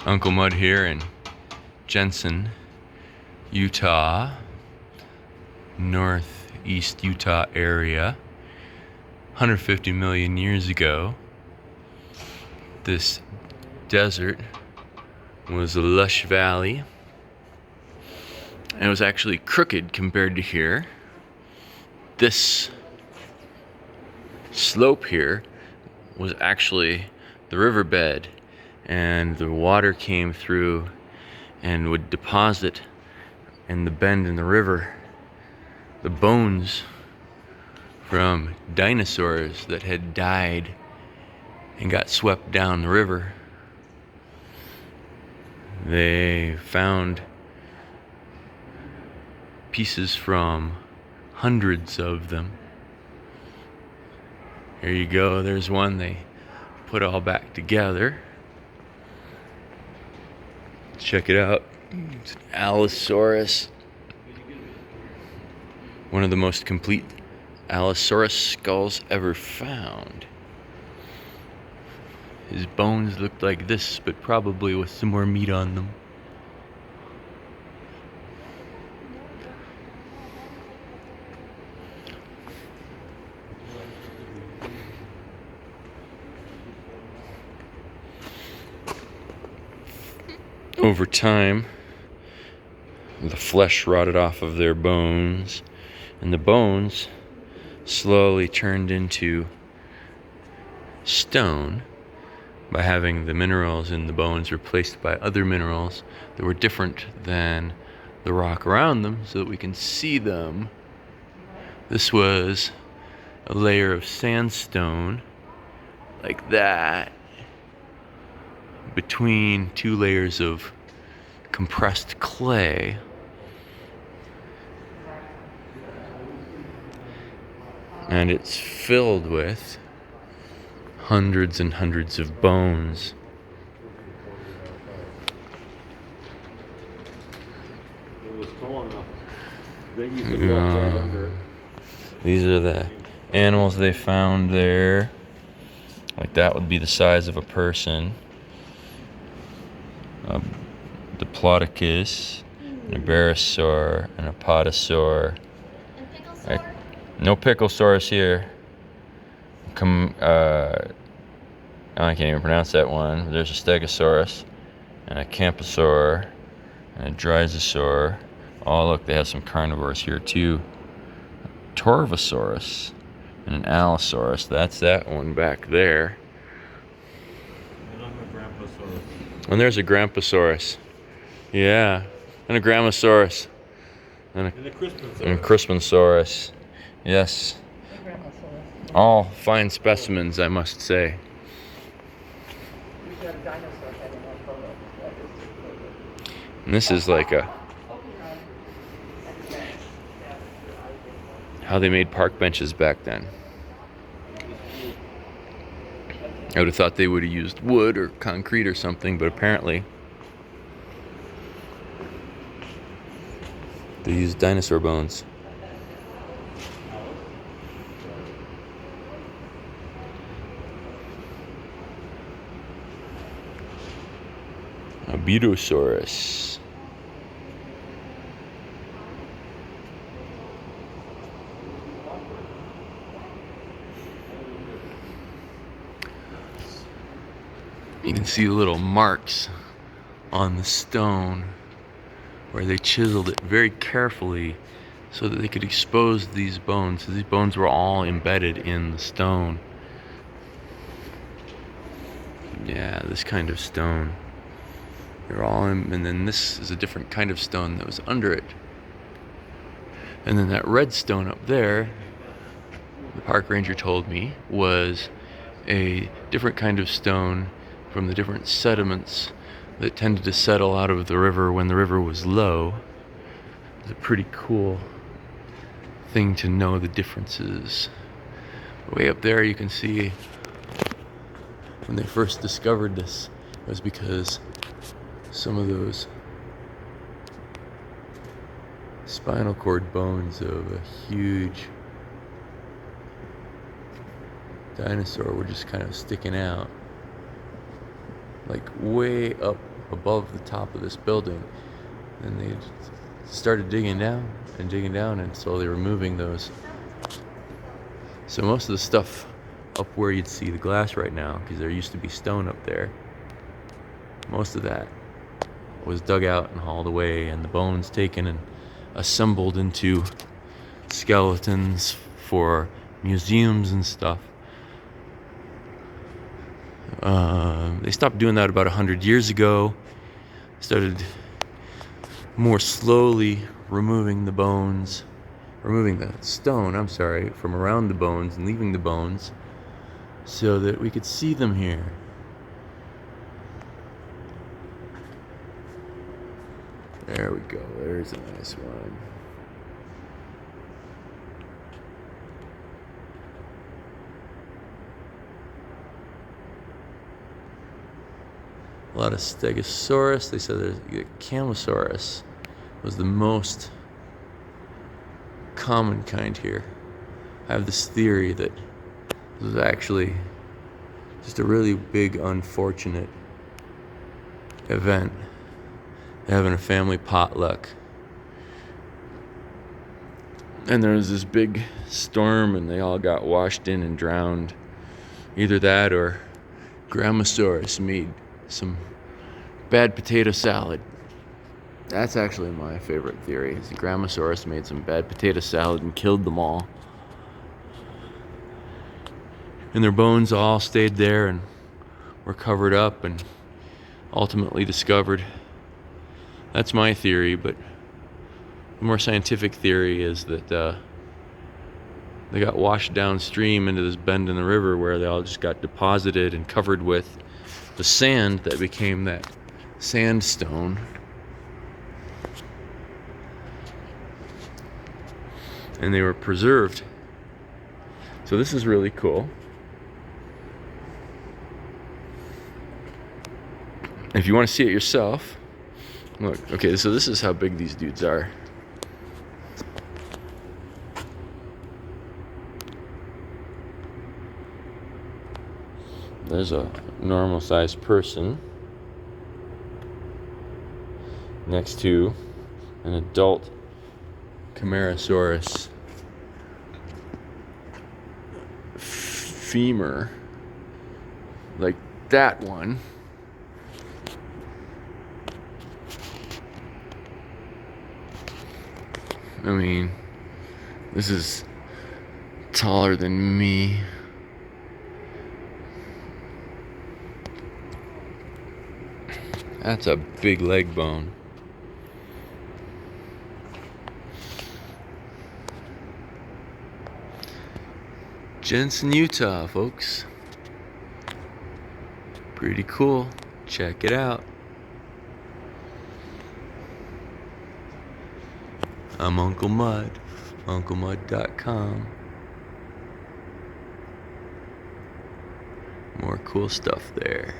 Uncle Mud here in Jensen, Utah, northeast Utah area. 150 million years ago, this desert was a lush valley, and it was actually crooked compared to here. This slope here was actually the riverbed, and the water came through and would deposit in the bend in the river the bones from dinosaurs that had died and got swept down the river. They found pieces from hundreds of them. Here you go, there's one they put all back together. Check it out. It's an Allosaurus. One of the most complete Allosaurus skulls ever found. His bones looked like this, but probably with some more meat on them. Over time, the flesh rotted off of their bones, and the bones slowly turned into stone by having the minerals in the bones replaced by other minerals that were different than the rock around them, so that we can see them. This was a layer of sandstone like that between two layers of compressed clay. And it's filled with hundreds and hundreds of bones. These are the animals they found there. Like that would be the size of a person. A Diplodocus, an Iberosaur, an Apatosaur. No Picklesaurus here. I can't even pronounce that one. There's a Stegosaurus, and a Camptosaur, and a Drysosaur. Oh, look, they have some carnivores here too. A Torvosaurus, and an Allosaurus. That's that one back there. And there's a Gramposaurus. Yeah, and a Grammosaurus. And a Crispinosaurus. Yes. All fine specimens, I must say. And this is like how they made park benches back then. I would have thought they would have used wood or concrete or something, but apparently they used dinosaur bones. A Butosaurus. You can see the little marks on the stone where they chiseled it very carefully so that they could expose these bones. So these bones were all embedded in the stone. Yeah, this kind of stone. They're all in, and then this is a different kind of stone that was under it. And then that red stone up there, the park ranger told me, was a different kind of stone from the different sediments that tended to settle out of the river when the river was low. It's a pretty cool thing to know the differences. Way up there you can see when they first discovered this, it was because some of those spinal cord bones of a huge dinosaur were just kind of sticking out, like way up above the top of this building. And they started digging down and slowly removing those. So most of the stuff up where you'd see the glass right now, because there used to be stone up there, most of that was dug out and hauled away, and the bones taken and assembled into skeletons for museums and stuff. They stopped doing that about 100 years ago. Started more slowly removing the stone, from around the bones and leaving the bones so that we could see them here. There we go, there's a nice one. A lot of Stegosaurus. They said the Camosaurus was the most common kind here. I have this theory that this was actually just a really big, unfortunate event. Having a family potluck. And there was this big storm and they all got washed in and drowned. Either that or Gramosaurus made some bad potato salad. That's actually my favorite theory. Is the Gramosaurus made some bad potato salad and killed them all. And their bones all stayed there and were covered up and ultimately discovered. That's my theory, but the more scientific theory is that they got washed downstream into this bend in the river where they all just got deposited and covered with the sand that became that sandstone. And they were preserved. So this is really cool. If you want to see it yourself, look, okay, so this is how big these dudes are. There's a normal sized person next to an adult Camarasaurus femur, like that one. I mean, this is taller than me. That's a big leg bone. Jensen, Utah, folks. Pretty cool. Check it out. I'm Uncle Mud, unclemud.com. More cool stuff there.